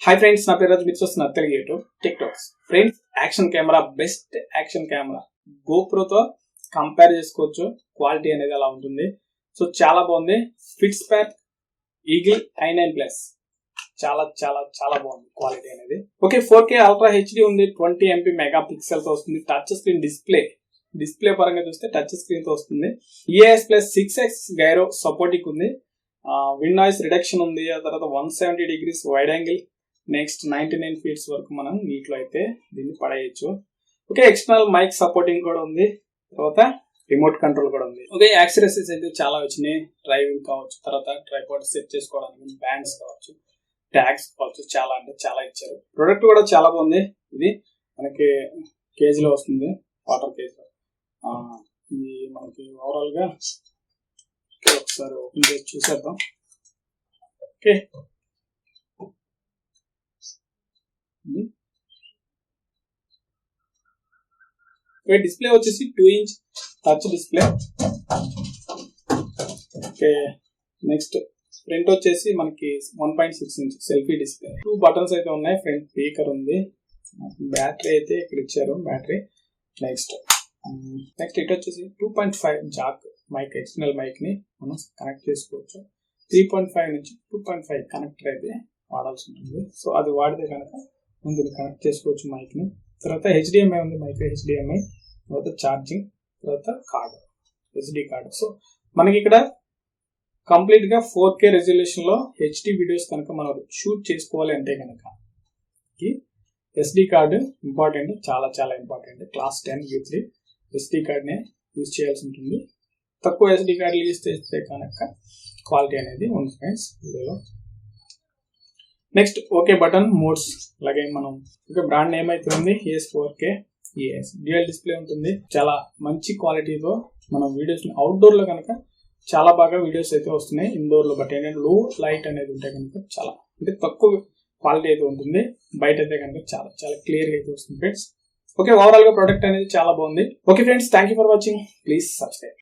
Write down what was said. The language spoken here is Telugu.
హాయ్ ఫ్రెండ్స్, నా పేరు మీరు చూస్తున్నారు Telugu YouTube TikToks. Friends, action camera, best action camera గోప్రోతో కంపేర్ చేసుకోవచ్చు. క్వాలిటీ అనేది అలా ఉంటుంది. సో చాలా బాగుంది. ఫిట్స్పాక్ ఈగిల్ i9+, చాలా చాలా చాలా బాగుంది క్వాలిటీ అనేది. ఓకే, 4K అల్ట్రా హెచ్డి ఉంది, 20 MP మెగా పిక్సెల్తో వస్తుంది. టచ్ స్క్రీన్ డిస్ప్లే పరంగా చూస్తే టచ్ స్క్రీన్ తో వస్తుంది. EAS+ 6x గైరో సపోర్టింగ్ ఉంది. విండ్ నాయిస్ రిడక్షన్ ఉంది. ఆ తర్వాత 170 degrees wide angle. Next 99 feet వరకు మనం నీటిలో అయితే దీన్ని పడేయచ్చు. ఓకే, ఎక్స్టర్నల్ మైక్ సపోర్టింగ్ కూడా ఉంది. తర్వాత రిమోట్ కంట్రోల్ కూడా ఉంది. ఓకే, యాక్సెసరీస్ అయితే చాలా వచ్చినాయి. డ్రైవింగ్ కావచ్చు, తర్వాత ట్రైపాడ్ సెట్ చేసుకోవడానికి బ్యాండ్స్ కావచ్చు, ట్యాగ్స్ కావచ్చు, చాలా అంటే చాలా ఇచ్చారు. ప్రొడక్ట్ కూడా చాలా బాగుంది. ఇది మనకి కేజీలో వస్తుంది, వాటర్ కేజీలో. ఇది మనకి ఓవరాల్ గా ఒకసారి ఓపెన్ చేసి చూసేద్దాం. ఓకే, డిస్ప్లే వచ్చేసి 2-inch touch display. Okay, next front వచ్చేసి మనకి 1.6-inch సెల్ఫీ డిస్ప్లే. 2 బటన్స్ అయితే ఉన్నాయి. ఫ్రంట్ స్పీకర్ ఉంది. బ్యాటరీ అయితే ఇక్కడ ఇచ్చారు. బ్యాటరీ నెక్స్ట్ ఇటు వచ్చేసి 2.5 జాక్ మైక్, ఎక్స్టర్నల్ మైక్ ని మనం కనెక్ట్ చేసుకోవచ్చు. 3.5 నుంచి 2.5 కనెక్టర్ అయితే వాడాల్సి ఉంటుంది. సో అది వాడితే కనుక ముందు కనెక్ట్ చేసుకోవచ్చు మైక్ ని. తర్వాత HDMI ఉంది, మైక్ HDMI, తర్వాత ఛార్జింగ్, తర్వాత కార్డు, SD కార్డు. సో మనకి ఇక్కడ కంప్లీట్ గా 4K రెజల్యూషన్ లో HD వీడియోస్ కనుక మనం షూట్ చేసుకోవాలి అంటే కనుక ఈ SD కార్డు ఇంపార్టెంట్, చాలా చాలా important. Class 10 U3 SD card నే యూజ్ చేయాల్సి ఉంటుంది. తక్కువ SD కార్డులు యూజ్ చేస్తే కనుక క్వాలిటీ అనేది ఉంది ఫ్రెండ్స్ వీడియోలో. నెక్స్ట్ ఓకే బటన్ మోడ్స్, అలాగే మనం ఇంకా బ్రాండ్ నేమ్ అయితే ఉంది ES4K ES. డ్యూయల్ డిస్ప్లే ఉంటుంది. చాలా మంచి క్వాలిటీతో మనం వీడియోస్ అవుట్డోర్ లో కనుక చాలా బాగా వీడియోస్ అయితే వస్తున్నాయి. ఇండోర్ లో బట్ ఏంటంటే లో లైట్ అనేది ఉంటే కనుక చాలా అంటే తక్కువ క్వాలిటీ అయితే ఉంటుంది. బయట అయితే కనుక చాలా చాలా క్లియర్ గా అయితే వస్తుంది ఫ్రెండ్స్. ఓకే, ఓవరాల్ గా ప్రొడక్ట్ అనేది చాలా బాగుంది. Okay friends, thank you for watching. Please subscribe.